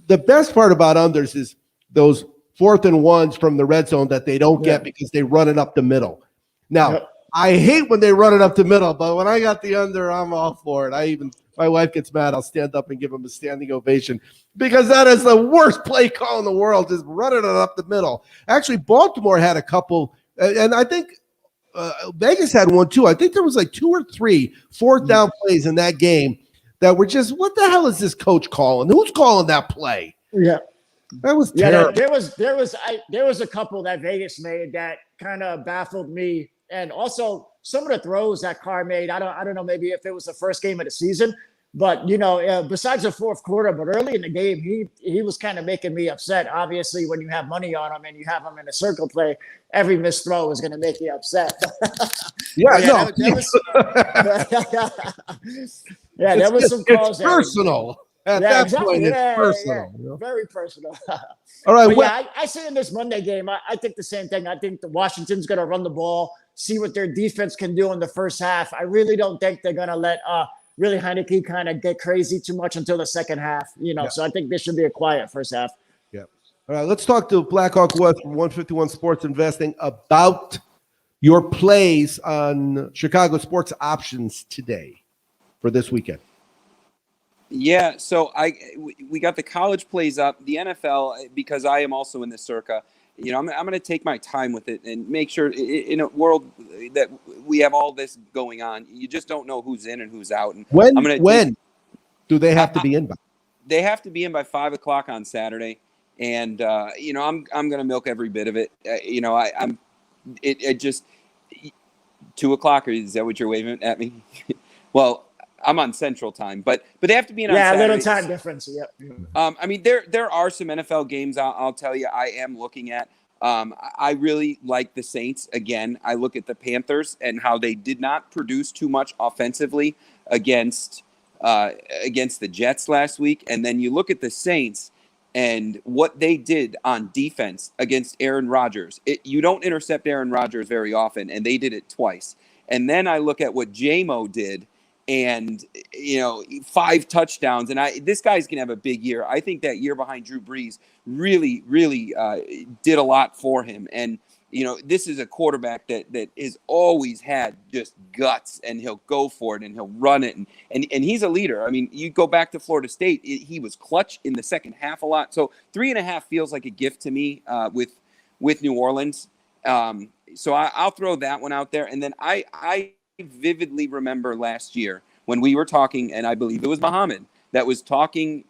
The best part about unders is those 4th and 1s from the red zone that they don't get because they run it up the middle. Now, I hate when they run it up the middle, but when I got the under, I'm all for it. My wife gets mad. I'll stand up and give them a standing ovation because that is the worst play call in the world, is running it up the middle. Actually, Baltimore had a couple, and I think Vegas had one too. I think there was like 2 or 3 4th down plays in that game that were just, what the hell is this coach calling? Who's calling that play? Yeah. That was terrible. There was a couple that Vegas made that kind of baffled me, and also some of the throws that Carr made. I don't know, maybe if it was the first game of the season, but besides the fourth quarter, but early in the game, he was kind of making me upset. Obviously, when you have money on him and you have him in a circle play, every missed throw is going to make you upset. There was some calls. It's personal. At that point, it's personal. Yeah. Very personal. All right. I say in this Monday game, I think the same thing. I think the Washington's going to run the ball, see what their defense can do in the first half. I really don't think they're going to let really Heineke kind of get crazy too much until the second half. So I think this should be a quiet first half. Yeah. All right. Let's talk to Blackhawk West from 151 Sports Investing about your plays on Chicago sports options today for this weekend. Yeah, so we got the college plays up, the NFL, because I am also in the circa. I'm going to take my time with it and make sure in a world that we have all this going on, you just don't know who's in and who's out. And when do they have to be in by? They have to be in by 5:00 on Saturday, and I'm going to milk every bit of it. It just 2:00. Is that what you're waving at me? Well, I'm on Central Time, but they have to be in on Saturday. Yeah, a little time difference. Yep. There are some NFL games I'll tell you I am looking at. I really like the Saints. Again, I look at the Panthers and how they did not produce too much offensively against the Jets last week, and then you look at the Saints and what they did on defense against Aaron Rodgers. You don't intercept Aaron Rodgers very often, and they did it twice. And then I look at what J-Mo did. And 5 touchdowns, and this guy's gonna have a big year. I think that year behind Drew Brees really did a lot for him. And this is a quarterback that has always had just guts, and he'll go for it and he'll run it, and he's a leader. I mean, you go back to Florida State, he was clutch in the second half a lot. So 3.5 feels like a gift to me with New Orleans. So I'll throw that one out there, and then I vividly remember last year when we were talking, and I believe it was Muhammad that was talking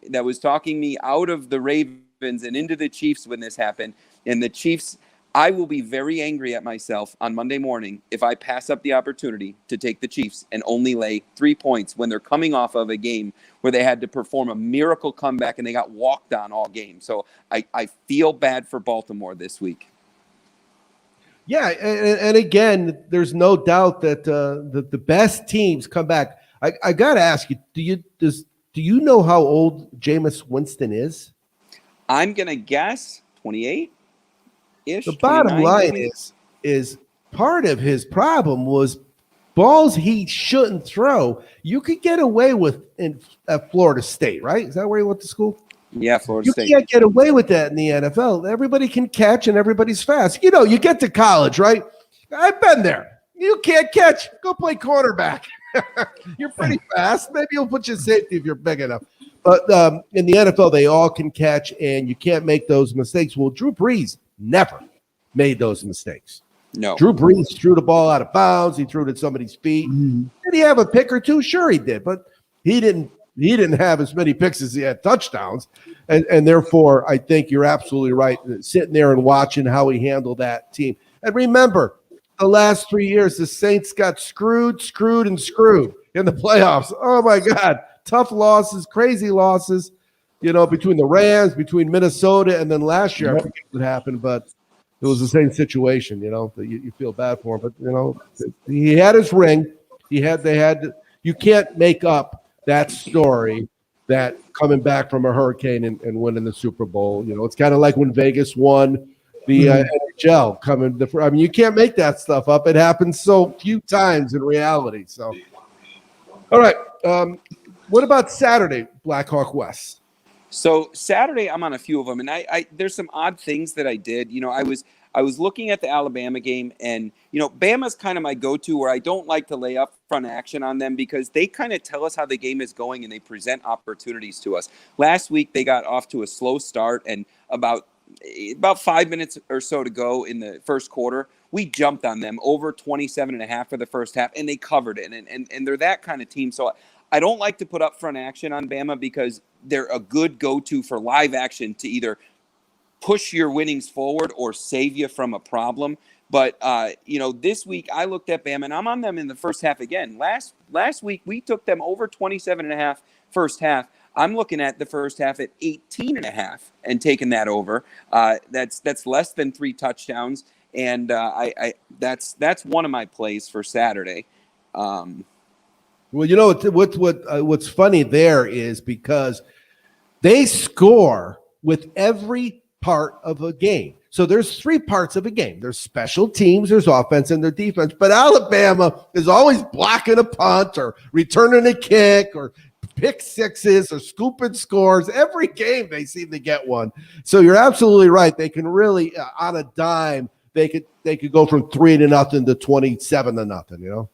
me out of the Ravens and into the Chiefs when this happened. And the Chiefs, I will be very angry at myself on Monday morning if I pass up the opportunity to take the Chiefs and only lay 3 points when they're coming off of a game where they had to perform a miracle comeback and they got walked on all game. So I feel bad for Baltimore this week. Yeah, and again, there's no doubt that the best teams come back. I got to ask you, do you know how old Jameis Winston is? I'm going to guess 28. The bottom line is part of his problem was balls he shouldn't throw. You could get away with at Florida State, right? Is that where he went to school? Yeah, Florida State. You can't get away with that in the NFL. Everybody can catch and everybody's fast. You get to college, right? I've been there. You can't catch. Go play quarterback. You're pretty fast. Maybe you'll put you in safety if you're big enough. But in the NFL, they all can catch, and you can't make those mistakes. Well, Drew Brees never made those mistakes. No. Drew Brees threw the ball out of bounds. He threw it at somebody's feet. Did he have a pick or two? Sure he did, but he didn't have as many picks as he had touchdowns. And therefore, I think you're absolutely right. Sitting there and watching how he handled that team. And remember, the last 3 years, the Saints got screwed in the playoffs. Oh, my God. Tough losses, crazy losses. Between the Rams, between Minnesota, and then last year, I forget what happened, but it was the same situation, you feel bad for him. But, he had his ring. You can't make up that story that coming back from a hurricane and winning the Super Bowl. It's kind of like when Vegas won the NHL. You can't make that stuff up. It happens so few times in reality. So, all right. What about Saturday, Blackhawk West? So Saturday, I'm on a few of them, and I there's some odd things that I did. I was looking at the Alabama game, and Bama's kind of my go-to where I don't like to lay up front action on them because they kind of tell us how the game is going and they present opportunities to us. Last week they got off to a slow start, and about 5 minutes or so to go in the first quarter, we jumped on them over 27.5 for the first half, and they covered it. And they're that kind of team. So I don't like to put up front action on Bama because they're a good go-to for live action to either push your winnings forward or save you from a problem. But, this week I looked at Bama, and I'm on them in the first half again. Last week we took them over 27.5 first half. I'm looking at the first half at 18.5 and taking that over. That's less than 3 touchdowns, and that's one of my plays for Saturday. Well, what's funny there is because they score with every part of a game. So there's 3 parts of a game. There's special teams, there's offense, and there's defense. But Alabama is always blocking a punt or returning a kick or pick sixes or scooping scores. Every game they seem to get one. So you're absolutely right. They can really, on a dime, they could go from 3-0 to 27-0.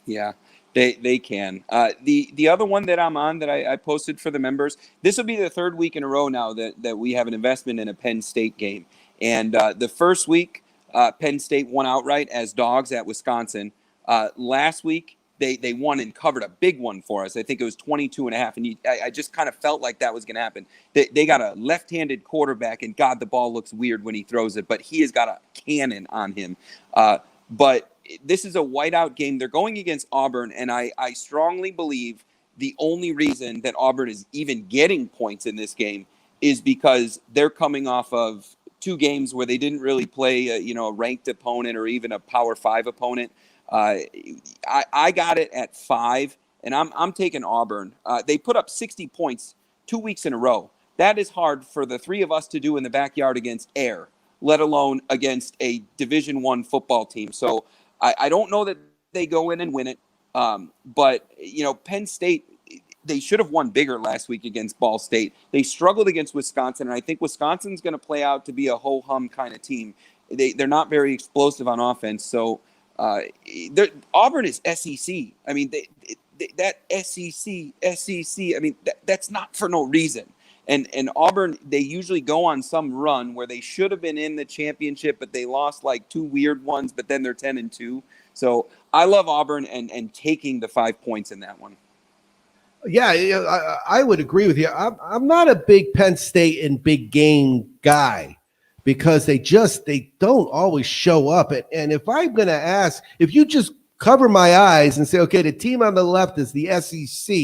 Yeah. They can. The other one that I'm on that I posted for the members, this will be the 3rd week in a row now that we have an investment in a Penn State game. And the first week, Penn State won outright as dogs at Wisconsin. Last week, they won and covered a big one for us. I think it was 22.5. And I just kind of felt like that was going to happen. They got a left-handed quarterback, and God, the ball looks weird when he throws it, but he has got a cannon on him. But this is a whiteout game. They're going against Auburn, and I strongly believe the only reason that Auburn is even getting points in this game is because they're coming off of 2 games where they didn't really play a ranked opponent or even a Power 5 opponent. I got it at 5, and I'm taking Auburn. They put up 60 points 2 weeks in a row. That is hard for the 3 of us to do in the backyard against air, let alone against a Division I football team. So I don't know that they go in and win it. But, Penn State, they should have won bigger last week against Ball State. They struggled against Wisconsin, and I think Wisconsin's going to play out to be a ho-hum kind of team. They're not very explosive on offense. So Auburn is SEC. I mean, that SEC, I mean, that's not for no reason. And Auburn, they usually go on some run where they should have been in the championship, but they lost like 2 weird ones, but then they're 10-2. So I love Auburn and taking the 5 points in that one. Yeah, I would agree with you. I'm not a big Penn State and big game guy, because they don't always show up. And if I'm going to ask, if you just cover my eyes and say, okay, the team on the left is the SEC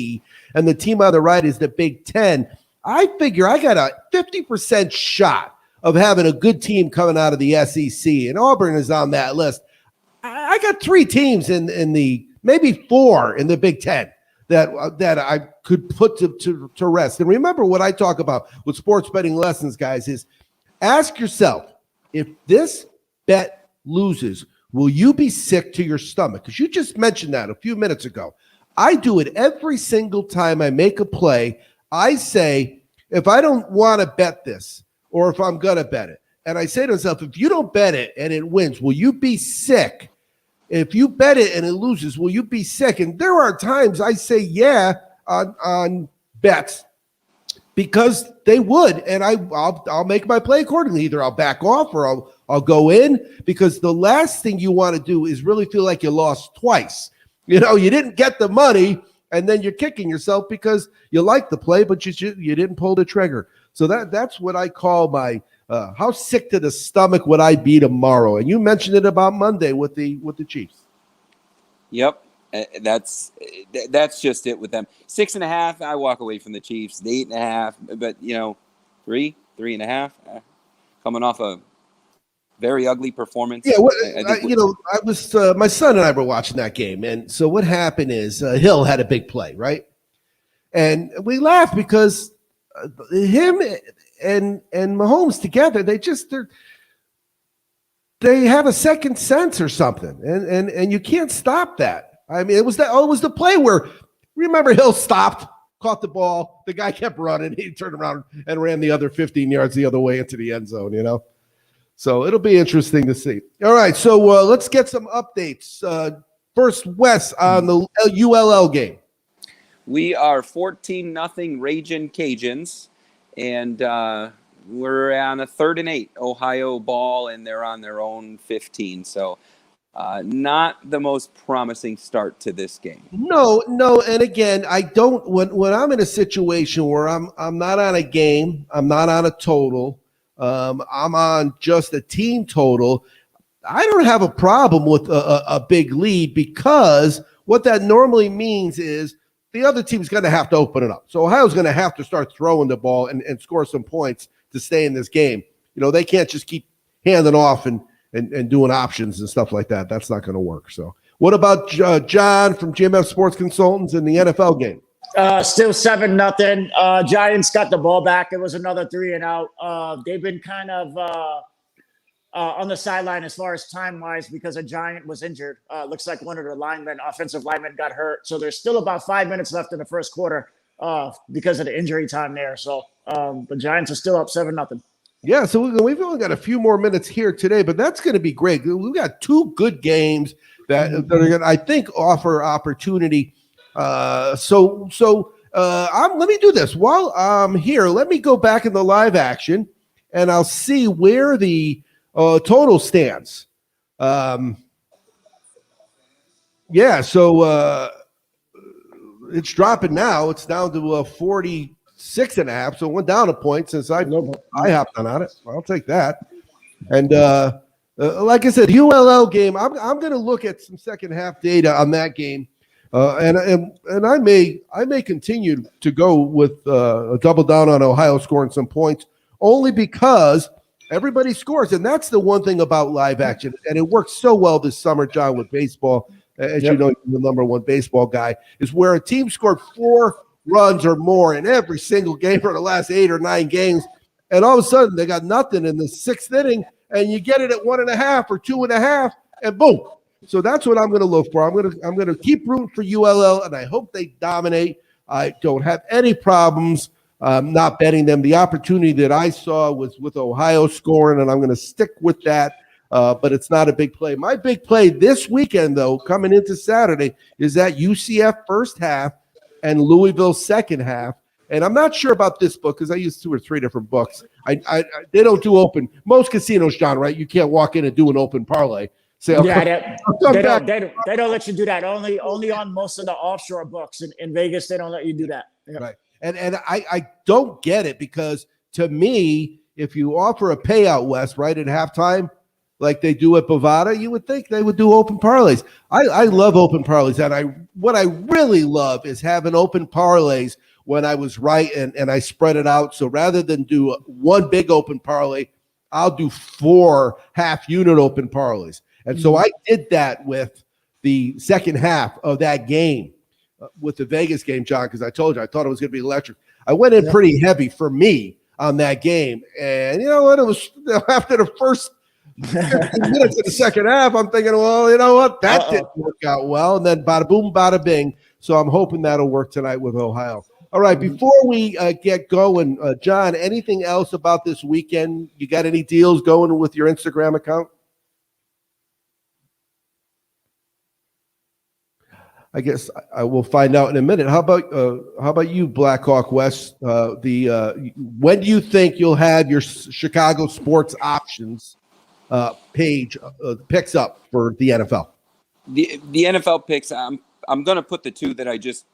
and the team on the right is the Big Ten, I figure I got a 50% shot of having a good team coming out of the SEC, and Auburn is on that list. I got 3 teams in the, maybe 4 in the Big Ten that I could put to rest. And remember what I talk about with sports betting lessons, guys, is ask yourself, if this bet loses, will you be sick to your stomach? Because you just mentioned that a few minutes ago. I do it every single time I make a play. I say, if I don't want to bet this, or if I'm going to bet it, and I say to myself, if you don't bet it and it wins, will you be sick? If you bet it and it loses, will you be sick? And there are times I say yeah on bets because they would, and I'll make my play accordingly. Either I'll back off or I'll go in, because the last thing you want to do is really feel like you lost twice. You didn't get the money, and then you're kicking yourself because you like the play, but you didn't pull the trigger. So that's what I call my how sick to the stomach would I be tomorrow? And you mentioned it about Monday with the Chiefs. Yep, that's just it with them. 6.5, I walk away from the Chiefs. The 8.5, but 3.5, coming off a very ugly performance. Yeah, I was my son and I were watching that game, and so what happened is Hill had a big play, right? And we laughed because him and Mahomes together, they have a second sense or something, and you can't stop that. I mean, it was the play where, remember, Hill stopped, caught the ball, the guy kept running, he turned around and ran the other 15 yards the other way into the end zone, So it'll be interesting to see. All right, so let's get some updates. First, Wes, on the ULL game. We are 14-0 Ragin' Cajuns, and we're on a 3rd and 8 Ohio ball, and they're on their own 15. So not the most promising start to this game. No, and again, I don't. When I'm in a situation where I'm not on a game, I'm not on a total, I'm on just a team total, I don't have a problem with a big lead, because what that normally means is the other team's going to have to open it up. So Ohio's going to have to start throwing the ball and score some points to stay in this game. They can't just keep handing off and doing options and stuff like that. That's not going to work. So what about John from GMF Sports Consultants in the NFL game? Still 7-0. Giants got the ball back. It was another 3 and out. They've been kind of on the sideline as far as time-wise because a Giant was injured. Looks like one of the offensive linemen got hurt. So there's still about 5 minutes left in the first quarter because of the injury time there. So the Giants are still up 7-0. Yeah, so we've only got a few more minutes here today, but that's going to be great. We've got 2 good games that are going to, I think, offer opportunity. So let me do this. While I'm here, let me go back in the live action, and I'll see where the total stands. So it's dropping now. It's down to 46.5. So it went down a point since I hopped on it. I'll take that. And like I said, ULL game, I'm going to look at some second half data on that game. And I may continue to go with a double down on Ohio scoring some points, only because everybody scores. And that's the one thing about live action. And it works so well this summer, John, with baseball. As you know, you're the number one baseball guy, is where a team scored 4 runs or more in every single game for the last 8 or 9 games. And all of a sudden they got nothing in the 6th inning, and you get it at 1.5 or 2.5, and boom. So that's what I'm going to look for. I'm going to keep rooting for ULL, and I hope they dominate. I don't have any problems not betting them. The opportunity that I saw was with Ohio scoring, and I'm going to stick with that. But it's not a big play. My big play this weekend, though, coming into Saturday, is that UCF first half and Louisville second half. And I'm not sure about this book because I use 2 or 3 different books. They don't do open. Most casinos, John, right? You can't walk in and do an open parlay. Say, they don't let you do that. Only on most of the offshore books in Vegas, they don't let you do that. Yeah. Right. And I don't get it, because to me, if you offer a payout, Wes, right at halftime, like they do at Bovada, you would think they would do open parlays. I love open parlays, and what I really love is having open parlays when I was right and I spread it out. So rather than do one big open parlay, I'll do 4 half-unit open parlays. And so I did that with the second half of that game, with the Vegas game, John, because I told you I thought it was going to be electric. I went in pretty heavy for me on that game. And you know what? It was after the first 15 minutes of the second half, I'm thinking, well, you know what? That didn't work out well. And then bada boom, bada bing. So I'm hoping that'll work tonight with Ohio. All right, before we get going, John, anything else about this weekend? You got any deals going with your Instagram account? I guess I will find out in a minute. How about you, Blackhawk West? When do you think you'll have your Chicago sports options page picks up for the NFL? The NFL picks. I'm going to put the 2 that I just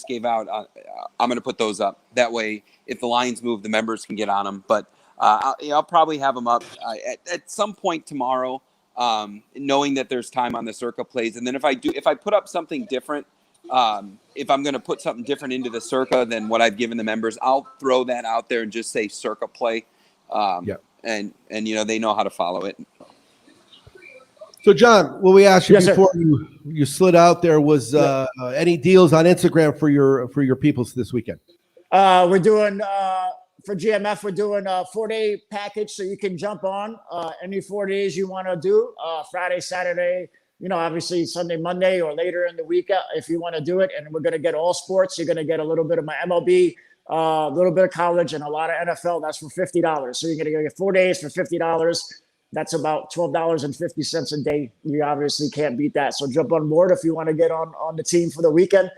gave out. I'm going to put those up. That way, if the lines move, the members can get on them. But I'll probably have them up at some point tomorrow, knowing that there's time on the Circa plays. And then if I put up something different, if I'm going to put something different into the Circa than what I've given the members, I'll throw that out there and just say Circa play. And they know how to follow it. So, John, what we asked you Yes, before you slid out there was any deals on Instagram for your peoples this weekend? We're doing for GMF. We're doing a 4-day package, so you can jump on any 4 days you want to do. Friday, Saturday, obviously Sunday, Monday, or later in the week if you want to do it. And we're going to get all sports. You're going to get a little bit of my MLB, a little bit of college, and a lot of NFL. That's for $50. So you're going to get 4 days for $50. That's about $12.50 a day. You obviously can't beat that. So jump on board if you want to get on the team for the weekend.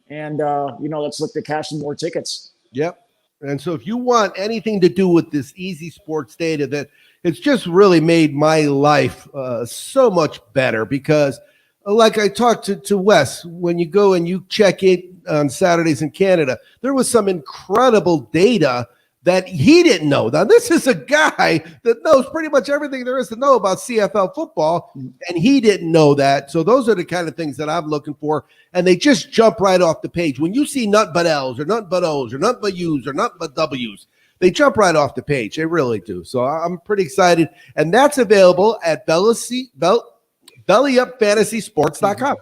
And, let's look to cash some more tickets. Yep. And so if you want anything to do with this easy sports data, that it's just really made my life so much better because like I talked to Wes, when you go and you check in on Saturdays in Canada, there was some incredible data that he didn't know. Now, this is a guy that knows pretty much everything there is to know about CFL football, and he didn't know that. So those are the kind of things that I'm looking for, and they just jump right off the page. When you see nothing but L's or nothing but O's or nothing but U's or nothing but W's, they jump right off the page. They really do. So I'm pretty excited, and that's available at BellyUpFantasySports.com.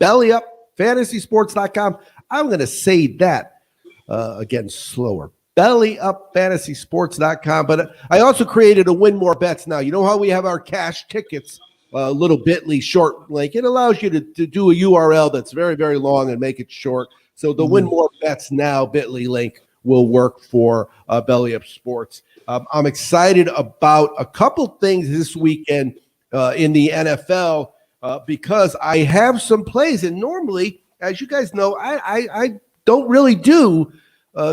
BellyUpFantasySports.com. I'm going to say that again slower. BellyUpFantasySports.com. But I also created a Win More Bets now. You know how we have our cash tickets, little bit.ly short link. It allows you to do a URL that's very, very long and make it short. So the Win More Bets now bit.ly link will work for Belly Up Sports. I'm excited about a couple things this weekend in the NFL because I have some plays. And normally, as you guys know, I don't really do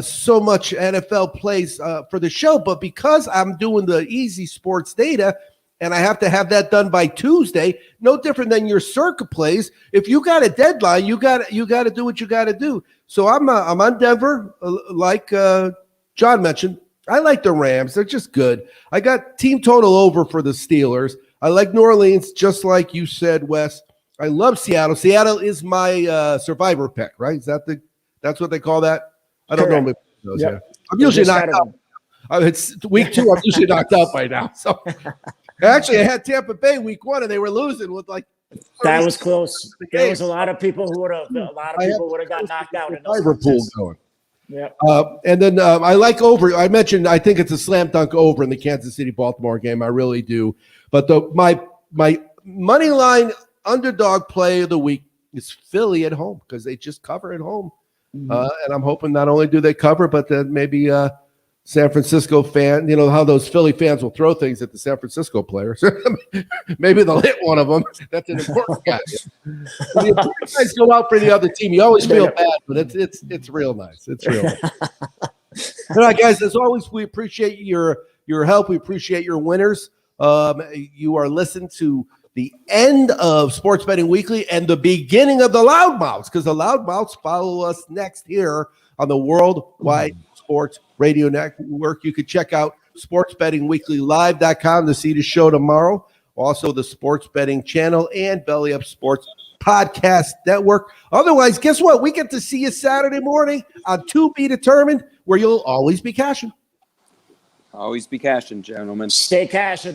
so much NFL plays for the show, but because I'm doing the easy sports data and I have to have that done by Tuesday, no different than your Circa plays. If you got a deadline, you got to do what you got to do. So I'm on Denver, like John mentioned. I like the Rams; they're just good. I got team total over for the Steelers. I like New Orleans, just like you said, Wes. I love Seattle. Seattle is my survivor pick, right? That's what they call that? I don't know. Yep. I'm usually knocked out. It's week 2. I'm usually knocked out by now. So actually, I had Tampa Bay week 1, and they were losing with like. That was close. There was a lot of people who would have. Got knocked out in those pool going. Yeah. And then I like over. I mentioned I think it's a slam dunk over in the Kansas City Baltimore game. I really do. But my money line underdog play of the week is Philly at home because they just cover at home. And I'm hoping not only do they cover, but then maybe San Francisco fan, you know how those Philly fans will throw things at the San Francisco players. Maybe they'll hit one of them. That's an important guy. When the important guys go out for the other team, you always feel bad, but it's real nice. It's real nice. All right, guys, as always, we appreciate your help. We appreciate your winners. You are listening to the end of Sports Betting Weekly and the beginning of the Loudmouths, because the Loudmouths follow us next here on the Worldwide Sports Radio Network. You could check out sportsbettingweeklylive.com to see the show tomorrow. Also, the Sports Betting Channel and Belly Up Sports Podcast Network. Otherwise, guess what? We get to see you Saturday morning on To Be Determined, where you'll always be cashing. Always be cashing, gentlemen. Stay cashing.